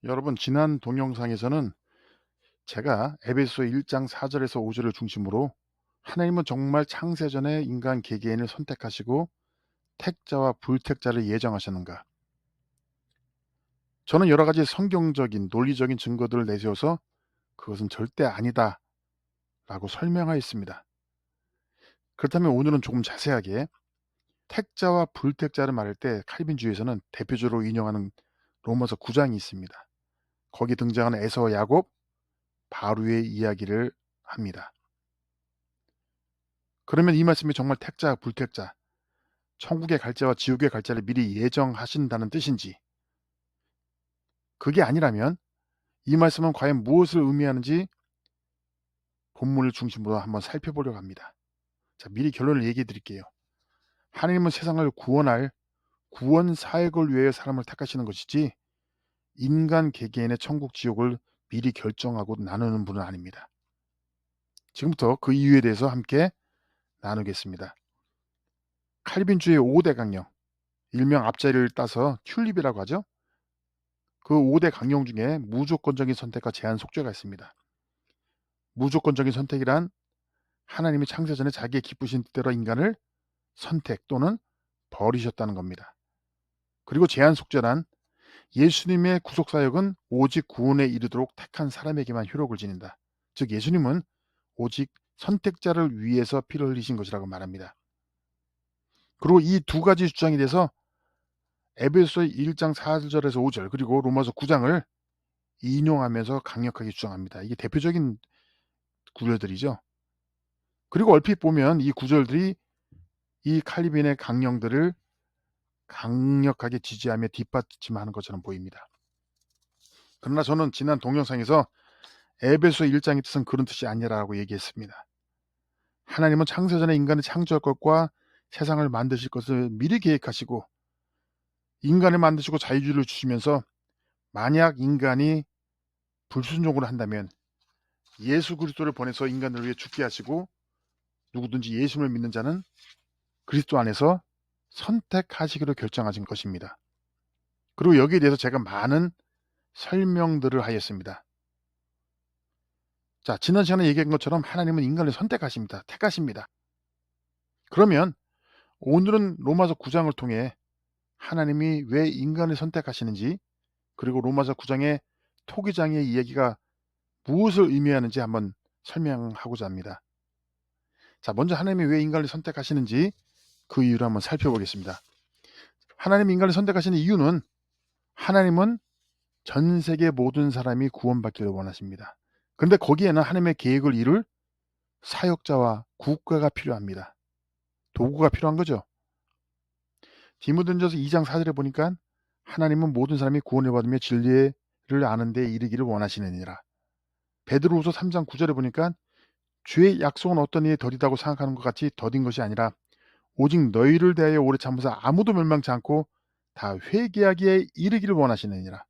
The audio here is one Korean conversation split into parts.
여러분, 지난 동영상에서는 제가 에베소 1장 4절에서 5절을 중심으로 하나님은 정말 창세전에 인간 개개인을 선택하시고 택자와 불택자를 예정하셨는가, 저는 여러 가지 성경적인 논리적인 증거들을 내세워서 그것은 절대 아니다 라고 설명하였습니다. 그렇다면 오늘은 조금 자세하게 택자와 불택자를 말할 때 칼빈주의에서는 대표적으로 인용하는 로마서 9장이 있습니다. 거기 등장하는 에서와 야곱, 바루의 이야기를 합니다. 그러면 이 말씀이 정말 택자, 불택자, 천국에 갈 자와 지옥에 갈 자를 미리 예정하신다는 뜻인지, 그게 아니라면 이 말씀은 과연 무엇을 의미하는지 본문을 중심으로 한번 살펴보려고 합니다. 자, 미리 결론을 얘기해 드릴게요. 하나님은 세상을 구원할 구원 사역을 위해 사람을 택하시는 것이지 인간 개개인의 천국 지옥을 미리 결정하고 나누는 분은 아닙니다. 지금부터 그 이유에 대해서 함께 나누겠습니다. 칼빈주의 5대 강령, 일명 앞자리를 따서 튤립이라고 하죠. 그 5대 강령 중에 무조건적인 선택과 제한 속죄가 있습니다. 무조건적인 선택이란 하나님이 창세전에 자기의 기쁘신 뜻대로 인간을 선택 또는 버리셨다는 겁니다. 그리고 제한 속죄란 예수님의 구속사역은 오직 구원에 이르도록 택한 사람에게만 효력을 지닌다. 즉 예수님은 오직 선택자를 위해서 피를 흘리신 것이라고 말합니다. 그리고 이 두 가지 주장에 대해서 에베소 1장 4절에서 5절 그리고 로마서 9장을 인용하면서 강력하게 주장합니다. 이게 대표적인 구절들이죠. 그리고 얼핏 보면 이 구절들이 이 칼빈의 강령들을 강력하게 지지하며 뒷받침하는 것처럼 보입니다. 그러나 저는 지난 동영상에서 에베소 1장의 뜻은 그런 뜻이 아니라고 얘기했습니다. 하나님은 창세전에 인간을 창조할 것과 세상을 만드실 것을 미리 계획하시고 인간을 만드시고 자유주의를 주시면서 만약 인간이 불순종을 한다면 예수 그리스도를 보내서 인간을 위해 죽게 하시고 누구든지 예수를 믿는 자는 그리스도 안에서 선택하시기로 결정하신 것입니다. 그리고 여기에 대해서 제가 많은 설명들을 하였습니다. 자, 지난 시간에 얘기한 것처럼 하나님은 인간을 선택하십니다. 택하십니다. 그러면 오늘은 로마서 9장을 통해 하나님이 왜 인간을 선택하시는지, 그리고 로마서 9장의 토기장의 이야기가 무엇을 의미하는지 한번 설명하고자 합니다. 자, 먼저 하나님이 왜 인간을 선택하시는지 그 이유를 한번 살펴보겠습니다. 하나님이 인간을 선택하시는 이유는 하나님은 전 세계 모든 사람이 구원받기를 원하십니다. 그런데 거기에는 하나님의 계획을 이룰 사역자와 국가가 필요합니다. 도구가 필요한 거죠. 디모데전서 2장 4절에 보니까 하나님은 모든 사람이 구원을 받으며 진리를 아는 데 이르기를 원하시느니라. 베드로후서 3장 9절에 보니까 주의 약속은 어떤 이에 더디다고 생각하는 것 같이 더딘 것이 아니라 오직 너희를 대하여 오래 참으사 아무도 멸망치 않고 다 회개하기에 이르기를 원하시느니라.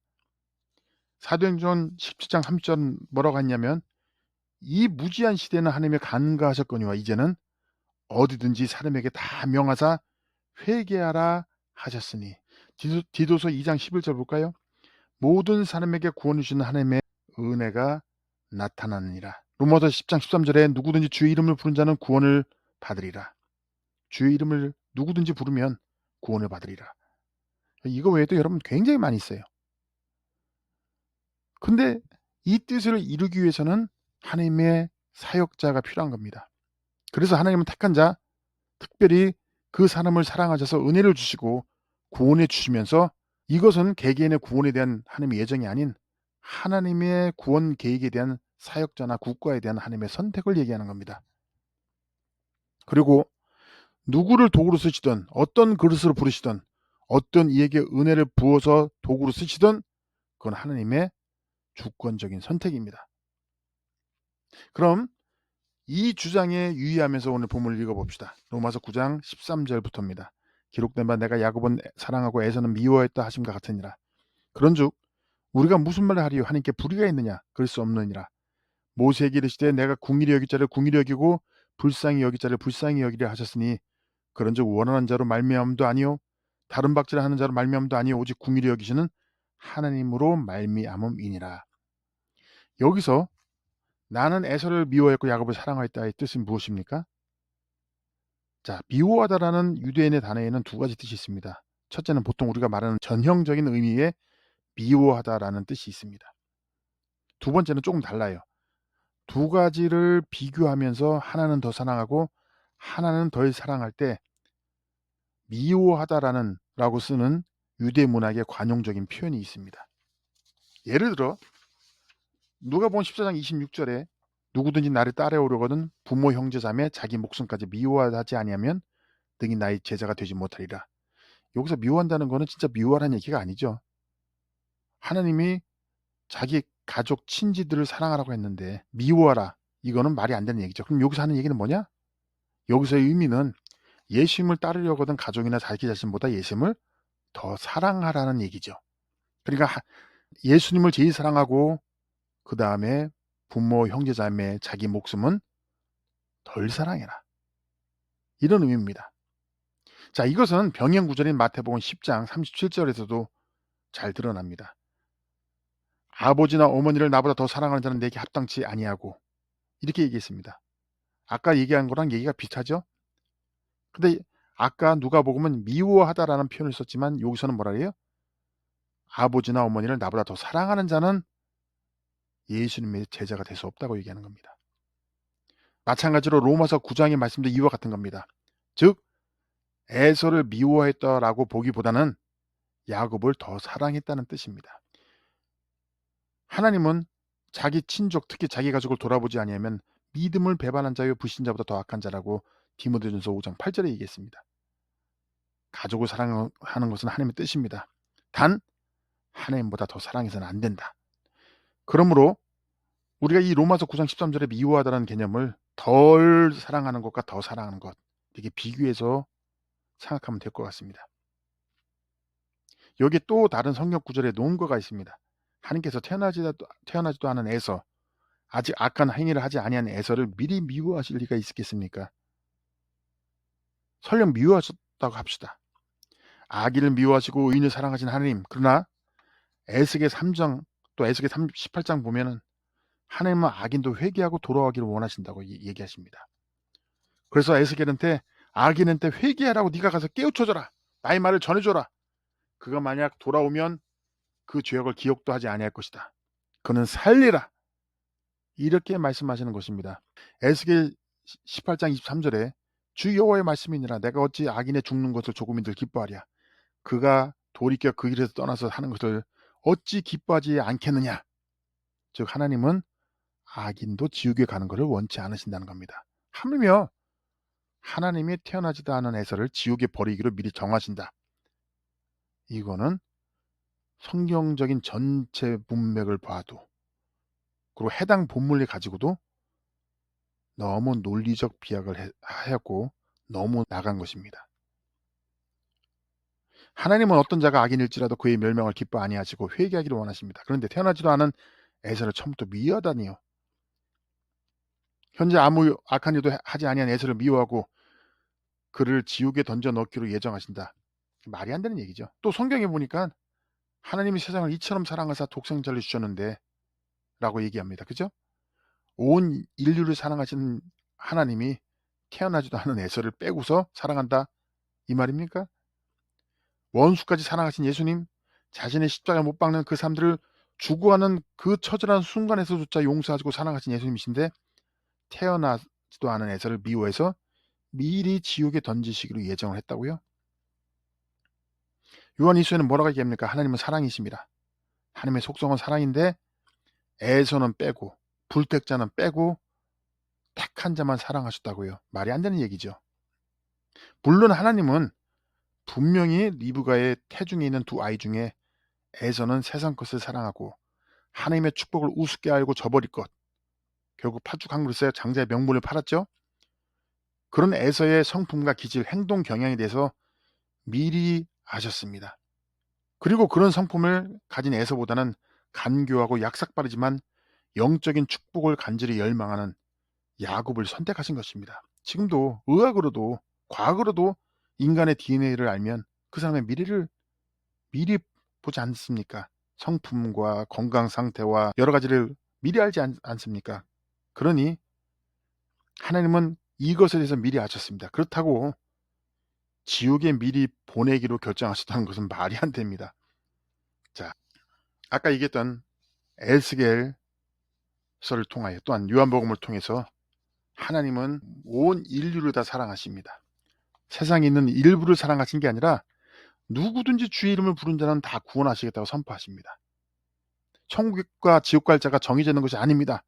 사도행전 17장 3절 뭐라고 했냐면 이 무지한 시대는 하나님의 간과하셨거니와 이제는 어디든지 사람에게 다 명하사 회개하라 하셨으니. 디도서 2장 11절 볼까요? 모든 사람에게 구원을 주시는 하나님의 은혜가 나타나느니라. 로마서 10장 13절에 누구든지 주의 이름을 부른 자는 구원을 받으리라. 주의 이름을 누구든지 부르면 구원을 받으리라. 이거 외에도 여러분 굉장히 많이 있어요. 근데 이 뜻을 이루기 위해서는 하나님의 사역자가 필요한 겁니다. 그래서 하나님은 택한 자, 특별히 그 사람을 사랑하셔서 은혜를 주시고 구원해 주시면서 이것은 개개인의 구원에 대한 하나님의 예정이 아닌 하나님의 구원 계획에 대한 사역자나 국가에 대한 하나님의 선택을 얘기하는 겁니다. 그리고 누구를 도구로 쓰시든 어떤 그릇으로 부르시든 어떤 이에게 은혜를 부어서 도구로 쓰시든 그건 하나님의 주권적인 선택입니다. 그럼 이 주장에 유의하면서 오늘 본문을 읽어봅시다. 로마서 9장 13절부터입니다. 기록된 바 내가 야곱은 사랑하고 에서는 미워했다 하심과 같으니라. 그런즉 우리가 무슨 말을 하리요? 하나님께 불의가 있느냐? 그럴 수 없느니라. 모세에게 이르시되 내가 궁일이 여길 자를 궁일이 여기고 불쌍히 여길 자를 불쌍히 여기려 하셨으니 그런즉 원하는 자로 말미암음도 아니요 다른 박질을 하는 자로 말미암음도 아니요 오직 궁일이 여기시는 하나님으로 말미암음이니라. 여기서 나는 에서를 미워했고 야곱을 사랑하였다의 뜻은 무엇입니까? 자, 미워하다라는 유대인의 단어에는 두 가지 뜻이 있습니다. 첫째는 보통 우리가 말하는 전형적인 의미의 미워하다라는 뜻이 있습니다. 두 번째는 조금 달라요. 두 가지를 비교하면서 하나는 더 사랑하고 하나는 덜 사랑할 때 미워하다라는 라고 쓰는 유대 문학의 관용적인 표현이 있습니다. 예를 들어 누가복음 14장 26절에 누구든지 나를 따라오려거든 부모 형제 자매 자기 목숨까지 미워하지 아니하면 등이 나의 제자가 되지 못하리라. 여기서 미워한다는 거는 진짜 미워하라는 얘기가 아니죠. 하나님이 자기 가족 친지들을 사랑하라고 했는데 미워하라, 이거는 말이 안 되는 얘기죠. 그럼 여기서 하는 얘기는 뭐냐? 여기서의 의미는 예수님을 따르려거든 가족이나 자기 자신보다 예수님을 더 사랑하라는 얘기죠. 그러니까 예수님을 제일 사랑하고 그 다음에 부모, 형제, 자매, 자기 목숨은 덜 사랑해라. 이런 의미입니다. 자, 이것은 병행 구절인 마태복음 10장 37절에서도 잘 드러납니다. 아버지나 어머니를 나보다 더 사랑하는 자는 내게 합당치 아니하고, 이렇게 얘기했습니다. 아까 얘기한 거랑 얘기가 비슷하죠? 근데 아까 누가복음은 미워하다라는 표현을 썼지만 여기서는 뭐라 해요? 아버지나 어머니를 나보다 더 사랑하는 자는 예수님의 제자가 될 수 없다고 얘기하는 겁니다. 마찬가지로 로마서 9장의 말씀도 이와 같은 겁니다. 즉 에서를 미워했다라고 보기보다는 야곱을 더 사랑했다는 뜻입니다. 하나님은 자기 친족, 특히 자기 가족을 돌아보지 아니하면 믿음을 배반한 자요 불신자보다 더 악한 자라고 디모데전서 5장 8절에 얘기했습니다. 가족을 사랑하는 것은 하나님의 뜻입니다. 단 하나님보다 더 사랑해서는 안 된다. 그러므로 우리가 이 로마서 9장 13절에 미워하다는 개념을 덜 사랑하는 것과 더 사랑하는 것, 이렇게 비교해서 생각하면 될 것 같습니다. 여기에 또 다른 성경 구절에 논거가 있습니다. 하나님께서 태어나지도 않은 에서, 아직 악한 행위를 하지 아니한 에서를 미리 미워하실 리가 있겠습니까? 설령 미워하셨다고 합시다. 악인을 미워하시고 의인을 사랑하신 하나님, 그러나 에스겔 3장 또 에스겔 18장 보면은 하나님은 악인도 회개하고 돌아가기를 원하신다고 얘기하십니다. 그래서 에스겔한테 악인한테 회개하라고 네가 가서 깨우쳐줘라. 나의 말을 전해줘라. 그가 만약 돌아오면 그 죄악을 기억도 하지 아니할 것이다. 그는 살리라. 이렇게 말씀하시는 것입니다. 에스겔 18장 23절에 주 여호와의 말씀이니라 내가 어찌 악인의 죽는 것을 조금이들 기뻐하랴. 그가 돌이켜 그 길에서 떠나서 하는 것을 어찌 기뻐하지 않겠느냐. 즉 하나님은 악인도 지옥에 가는 것을 원치 않으신다는 겁니다. 하물며 하나님이 태어나지도 않은 에서를 지옥에 버리기로 미리 정하신다. 이거는 성경적인 전체 문맥을 봐도, 그리고 해당 본문을 가지고도 너무 논리적 비약을 하였고 너무 나간 것입니다. 하나님은 어떤 자가 악인일지라도 그의 멸망을 기뻐 아니하시고 회개하기를 원하십니다. 그런데 태어나지도 않은 에서를 처음부터 미워하다니요. 현재 아무 악한 일도 하지 아니한 에서를 미워하고 그를 지옥에 던져 넣기로 예정하신다. 말이 안 되는 얘기죠. 또 성경에 보니까 하나님이 세상을 이처럼 사랑하사 독생자를 주셨는데 라고 얘기합니다. 그죠? 온 인류를 사랑하시는 하나님이 태어나지도 않은 에서를 빼고서 사랑한다, 이 말입니까? 원수까지 사랑하신 예수님, 자신의 십자가 못 박는 그 사람들을 죽어가는 그 처절한 순간에서조차 용서하시고 사랑하신 예수님이신데 태어나지도 않은 에서를 미워해서 미리 지옥에 던지시기로 예정을 했다고요? 요한일서에는 뭐라고 얘기합니까? 하나님은 사랑이십니다. 하나님의 속성은 사랑인데 에서는 빼고 불택자는 빼고 택한 자만 사랑하셨다고요. 말이 안 되는 얘기죠. 물론 하나님은 분명히 리브가의 태중에 있는 두 아이 중에 에서는 세상 것을 사랑하고 하나님의 축복을 우습게 알고 저버릴 것, 결국 팥죽 한 그릇에 장자의 명분을 팔았죠. 그런 에서의 성품과 기질, 행동 경향에 대해서 미리 아셨습니다. 그리고 그런 성품을 가진 에서보다는 간교하고 약삭빠르지만 영적인 축복을 간절히 열망하는 야곱을 선택하신 것입니다. 지금도 의학으로도 과학으로도 인간의 DNA를 알면 그 사람의 미래를 미리 보지 않습니까? 성품과 건강 상태와 여러 가지를 미리 알지 않습니까? 그러니 하나님은 이것에 대해서 미리 아셨습니다. 그렇다고 지옥에 미리 보내기로 결정하셨다는 것은 말이 안 됩니다. 자, 아까 얘기했던 에스겔서를 통하여 또한 요한복음을 통해서 하나님은 온 인류를 다 사랑하십니다. 세상에 있는 일부를 사랑하신 게 아니라 누구든지 주의 이름을 부른 자는 다 구원하시겠다고 선포하십니다. 천국과 지옥 갈 자가 정해지는 것이 아닙니다.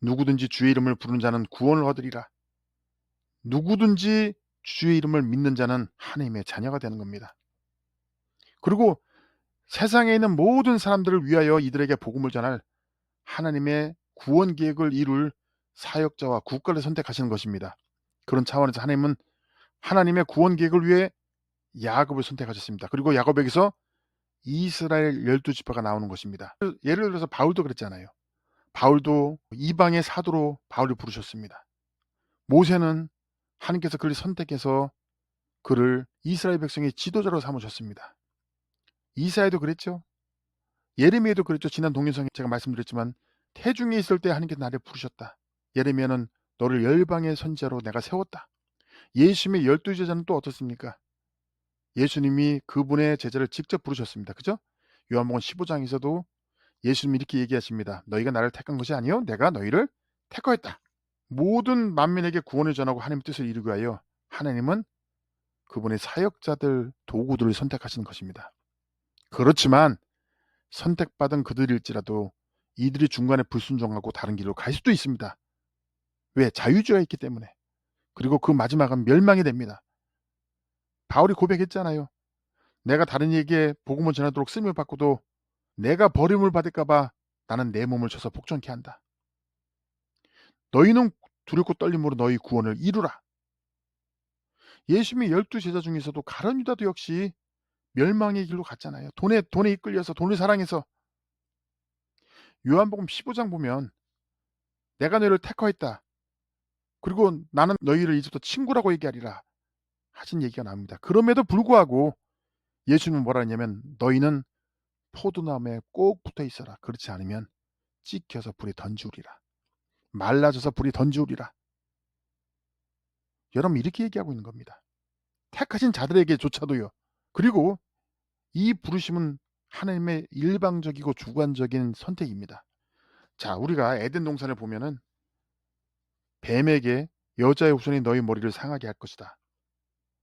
누구든지 주의 이름을 부른 자는 구원을 얻으리라. 누구든지 주의 이름을 믿는 자는 하나님의 자녀가 되는 겁니다. 그리고 세상에 있는 모든 사람들을 위하여 이들에게 복음을 전할 하나님의 구원 계획을 이룰 사역자와 국가를 선택하시는 것입니다. 그런 차원에서 하나님은 하나님의 구원 계획을 위해 야곱을 선택하셨습니다. 그리고 야곱에게서 이스라엘 12지파가 나오는 것입니다. 예를 들어서 바울도 그랬잖아요. 바울도 이방의 사도로 바울을 부르셨습니다. 모세는 하나님께서 그를 선택해서 그를 이스라엘 백성의 지도자로 삼으셨습니다. 이사야도 그랬죠. 예레미야도 그랬죠. 지난 동영상에 제가 말씀드렸지만 태중에 있을 때 하나님께서 나를 부르셨다. 예레미야는 너를 열방의 선지자로 내가 세웠다. 예수님의 12제자는 또 어떻습니까? 예수님이 그분의 제자를 직접 부르셨습니다. 그죠? 요한복음 15장에서도 예수님이 이렇게 얘기하십니다. 너희가 나를 택한 것이 아니요 내가 너희를 택하였다. 모든 만민에게 구원을 전하고 하나님의 뜻을 이루기 위하여 하나님은 그분의 사역자들, 도구들을 선택하시는 것입니다. 그렇지만 선택받은 그들일지라도 이들이 중간에 불순종하고 다른 길로 갈 수도 있습니다. 왜? 자유주의가 있기 때문에. 그리고 그 마지막은 멸망이 됩니다. 바울이 고백했잖아요. 내가 다른 이에게 복음을 전하도록 쓰임을 받고도 내가 버림을 받을까 봐 나는 내 몸을 쳐서 복종케 한다. 너희는 두렵고 떨림으로 너희 구원을 이루라. 예수님의 12제자 중에서도 가룟 유다도 역시 멸망의 길로 갔잖아요. 돈에 이끌려서 돈을 사랑해서. 요한복음 15장 보면 내가 너희를 택하였다. 그리고 나는 너희를 이제부터 친구라고 얘기하리라 하신 얘기가 나옵니다. 그럼에도 불구하고 예수님은 뭐라 했냐면 너희는 포도나무에 꼭 붙어 있어라. 그렇지 않으면 찍혀서 불에 던지우리라. 말라져서 불이 던지우리라. 여러분 이렇게 얘기하고 있는 겁니다. 택하신 자들에게조차도요. 그리고 이 부르심은 하나님의 일방적이고 주관적인 선택입니다. 자, 우리가 에덴 동산을 보면은 뱀에게 여자의 후손이 너희 머리를 상하게 할 것이다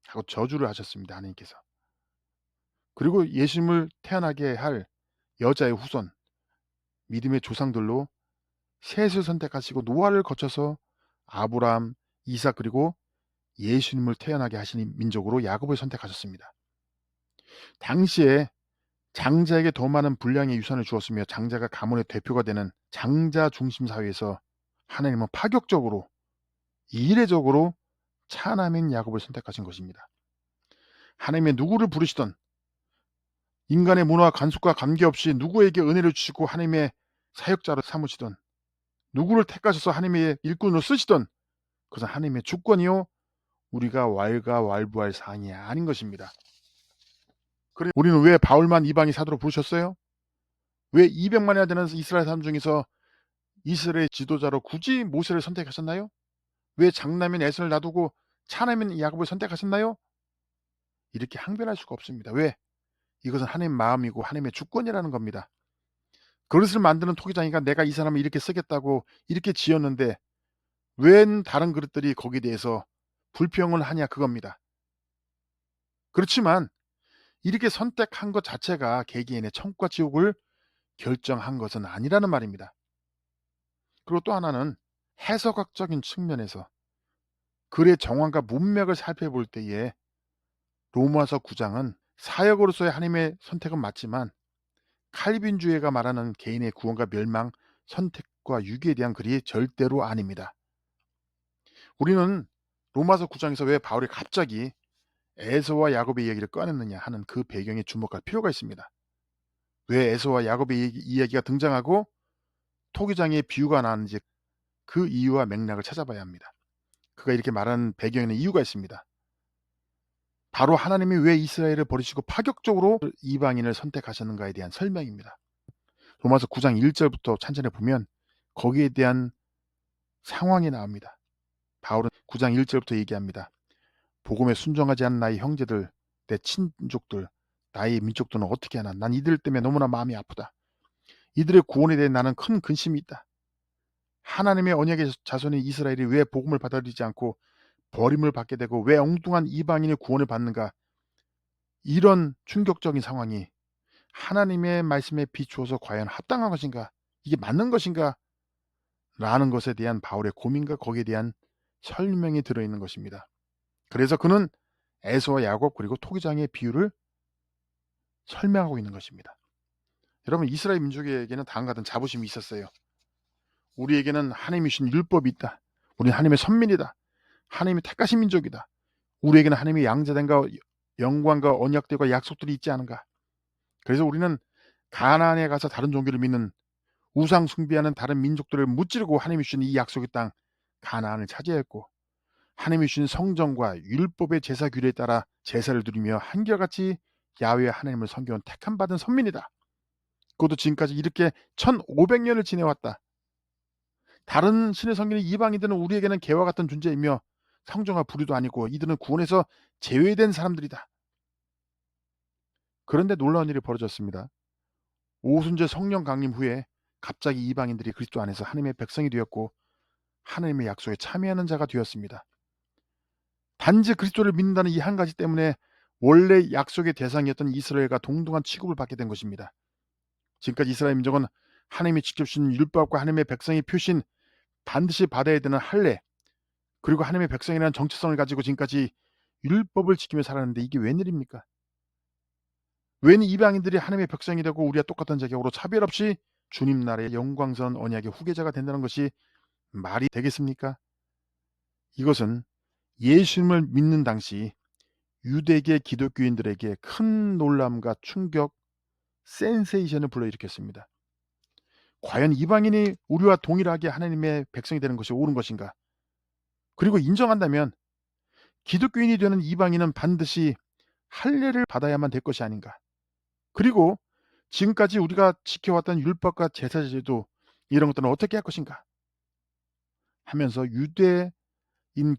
하고 저주를 하셨습니다. 하나님께서. 그리고 예수님을 태어나게 할 여자의 후손, 믿음의 조상들로 셋을 선택하시고 노아를 거쳐서 아브라함, 이삭 그리고 예수님을 태어나게 하신 민족으로 야곱을 선택하셨습니다. 당시에 장자에게 더 많은 분량의 유산을 주었으며 장자가 가문의 대표가 되는 장자 중심 사회에서 하나님은 파격적으로 이례적으로 차남인 야곱을 선택하신 것입니다. 하나님의 누구를 부르시던 인간의 문화와 간섭과 관계없이 누구에게 은혜를 주시고 하나님의 사역자로 삼으시던 누구를 택하셔서 하나님의 일꾼으로 쓰시던 그것은 하나님의 주권이요 우리가 왈가왈부할 사항이 아닌 것입니다. 그래 우리는 왜 바울만 이방인 사도로 부르셨어요? 왜 200만이나 되는 이스라엘 사람 중에서 이스라엘 지도자로 굳이 모세를 선택하셨나요? 왜 장남인 에서를 놔두고 차남인 야곱을 선택하셨나요? 이렇게 항변할 수가 없습니다. 왜? 이것은 하나님의 마음이고 하나님의 주권이라는 겁니다. 그릇을 만드는 토기장이가 내가 이 사람을 이렇게 쓰겠다고 이렇게 지었는데 웬 다른 그릇들이 거기에 대해서 불평을 하냐 그겁니다. 그렇지만 이렇게 선택한 것 자체가 개개인의 천국과 지옥을 결정한 것은 아니라는 말입니다. 그리고 또 하나는 해석학적인 측면에서 글의 정황과 문맥을 살펴볼 때에 로마서 9장은 사역으로서의 하나님의 선택은 맞지만 칼빈주의가 말하는 개인의 구원과 멸망, 선택과 유기에 대한 글이 절대로 아닙니다. 우리는 로마서 9장에서 왜 바울이 갑자기 에서와 야곱의 이야기를 꺼냈느냐 하는 그 배경에 주목할 필요가 있습니다. 왜 에서와 야곱의 이야기가 등장하고 토기장의 비유가 나왔는지 그 이유와 맥락을 찾아봐야 합니다. 그가 이렇게 말하는 배경에는 이유가 있습니다. 바로 하나님이 왜 이스라엘을 버리시고 파격적으로 이방인을 선택하셨는가에 대한 설명입니다. 로마서 9장 1절부터 찬전에 보면 거기에 대한 상황이 나옵니다. 바울은 9장 1절부터 얘기합니다. 복음에 순종하지 않은 나의 형제들, 내 친족들, 나의 민족들은 어떻게 하나? 난 이들 때문에 너무나 마음이 아프다. 이들의 구원에 대해 나는 큰 근심이 있다. 하나님의 언약의 자손인 이스라엘이 왜 복음을 받아들이지 않고 버림을 받게 되고 왜 엉뚱한 이방인의 구원을 받는가? 이런 충격적인 상황이 하나님의 말씀에 비추어서 과연 합당한 것인가? 이게 맞는 것인가? 라는 것에 대한 바울의 고민과 거기에 대한 설명이 들어있는 것입니다. 그래서 그는 에서와 야곱 그리고 토기장의 비유를 설명하고 있는 것입니다. 여러분, 이스라엘 민족에게는 다음과 같은 자부심이 있었어요. 우리에게는 하나님이 주신 율법이 있다. 우리는 하나님의 선민이다. 하나님이 택하신 민족이다. 우리에게는 하나님의 양자됨과 영광과 언약들과 약속들이 있지 않은가. 그래서 우리는 가나안에 가서 다른 종교를 믿는 우상 숭배하는 다른 민족들을 무찌르고 하나님이 주신 이 약속의 땅 가나안을 차지했고, 하나님이 주신 성정과 율법의 제사 규례에 따라 제사를 드리며 한결같이 야훼 하나님을 섬겨온 택함 받은 선민이다. 그것도 지금까지 이렇게 1500년을 지내왔다. 다른 신의 섬기는 이방인들은 우리에게는 개와 같은 존재이며 성정과 불의도 아니고 이들은 구원에서 제외된 사람들이다. 그런데 놀라운 일이 벌어졌습니다. 오순절 성령 강림 후에 갑자기 이방인들이 그리스도 안에서 하나님의 백성이 되었고 하나님의 약속에 참여하는 자가 되었습니다. 단지 그리스도를 믿는다는 이 한 가지 때문에 원래 약속의 대상이었던 이스라엘과 동등한 취급을 받게 된 것입니다. 지금까지 이스라엘 민족은 하나님이 직접 주신 율법과 하나님의 백성이 표신 반드시 받아야 되는 할례, 그리고 하나님의 백성이라는 정체성을 가지고 지금까지 율법을 지키며 살았는데 이게 웬일입니까? 웬 이방인들이 하나님의 백성이 되고 우리와 똑같은 자격으로 차별 없이 주님 나라의 영광스러운 언약의 후계자가 된다는 것이 말이 되겠습니까? 이것은 예수님을 믿는 당시 유대계 기독교인들에게 큰 놀람과 충격, 센세이션을 불러일으켰습니다. 과연 이방인이 우리와 동일하게 하나님의 백성이 되는 것이 옳은 것인가? 그리고 인정한다면 기독교인이 되는 이방인은 반드시 할례를 받아야만 될 것이 아닌가? 그리고 지금까지 우리가 지켜왔던 율법과 제사제도 이런 것들은 어떻게 할 것인가? 하면서 유대인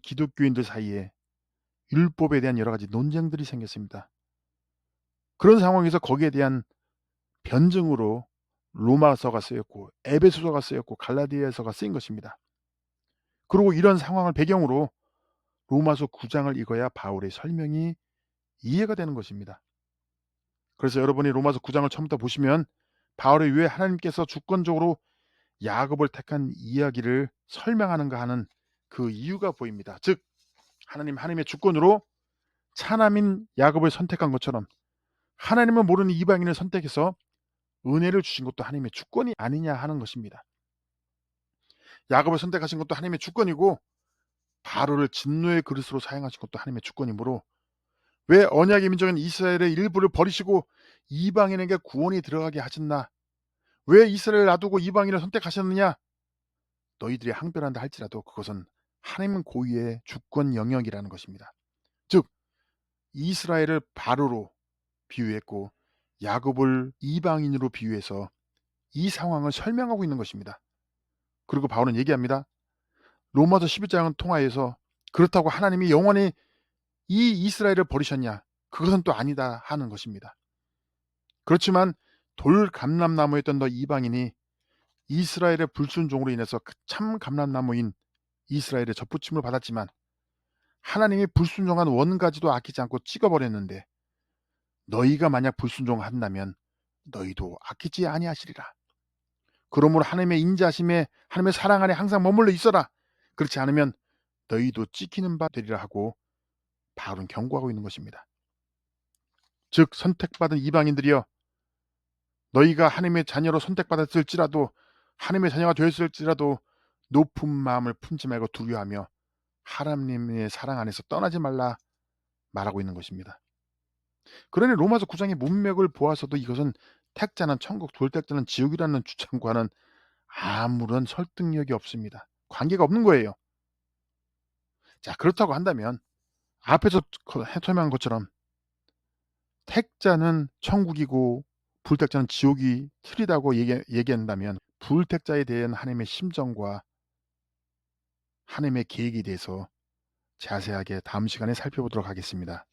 기독교인들 사이에 율법에 대한 여러 가지 논쟁들이 생겼습니다. 그런 상황에서 거기에 대한 변증으로 로마서가 쓰였고 에베소서가 쓰였고 갈라디아서가 쓰인 것입니다. 그리고 이런 상황을 배경으로 로마서 9장을 읽어야 바울의 설명이 이해가 되는 것입니다. 그래서 여러분이 로마서 9장을 처음부터 보시면 바울이 왜 하나님께서 주권적으로 야곱을 택한 이야기를 설명하는가 하는 그 이유가 보입니다. 즉 하나님의 주권으로 차남인 야곱을 선택한 것처럼 하나님은 모르는 이방인을 선택해서 은혜를 주신 것도 하나님의 주권이 아니냐 하는 것입니다. 야곱을 선택하신 것도 하나님의 주권이고 바로를 진노의 그릇으로 사용하신 것도 하나님의 주권이므로 왜 언약의 민족인 이스라엘의 일부를 버리시고 이방인에게 구원이 들어가게 하셨나? 왜 이스라엘을 놔두고 이방인을 선택하셨느냐? 너희들이 항변한다 할지라도 그것은 하나님 고유의 주권 영역이라는 것입니다. 즉 이스라엘을 바로로 비유했고 야곱을 이방인으로 비유해서 이 상황을 설명하고 있는 것입니다. 그리고 바울은 얘기합니다. 로마서 11장은 통하여서 그렇다고 하나님이 영원히 이 이스라엘을 버리셨냐? 그것은 또 아니다 하는 것입니다. 그렇지만 돌 감람나무였던 너 이방인이 이스라엘의 불순종으로 인해서 참 감람나무인 이스라엘의 접붙임을 받았지만 하나님이 불순종한 원가지도 아끼지 않고 찍어버렸는데 너희가 만약 불순종한다면 너희도 아끼지 아니하시리라. 그러므로 하나님의 인자심에 하나님의 사랑 안에 항상 머물러 있어라. 그렇지 않으면 너희도 찍히는 바 되리라 하고 바울은 경고하고 있는 것입니다. 즉 선택받은 이방인들이여 너희가 하나님의 자녀로 선택받았을지라도 하나님의 자녀가 되었을지라도 높은 마음을 품지 말고 두려워하며 하나님의 사랑 안에서 떠나지 말라 말하고 있는 것입니다. 그러니 로마서 9장의 문맥을 보아서도 이것은 택자는 천국, 돌택자는 지옥이라는 주장과는 아무런 설득력이 없습니다. 관계가 없는 거예요. 자, 그렇다고 한다면 앞에서 설명한 것처럼 택자는 천국이고 불택자는 지옥이 틀리다고 얘기한다면 불택자에 대한 하나님의 심정과 하나님의 계획에 대해서 자세하게 다음 시간에 살펴보도록 하겠습니다.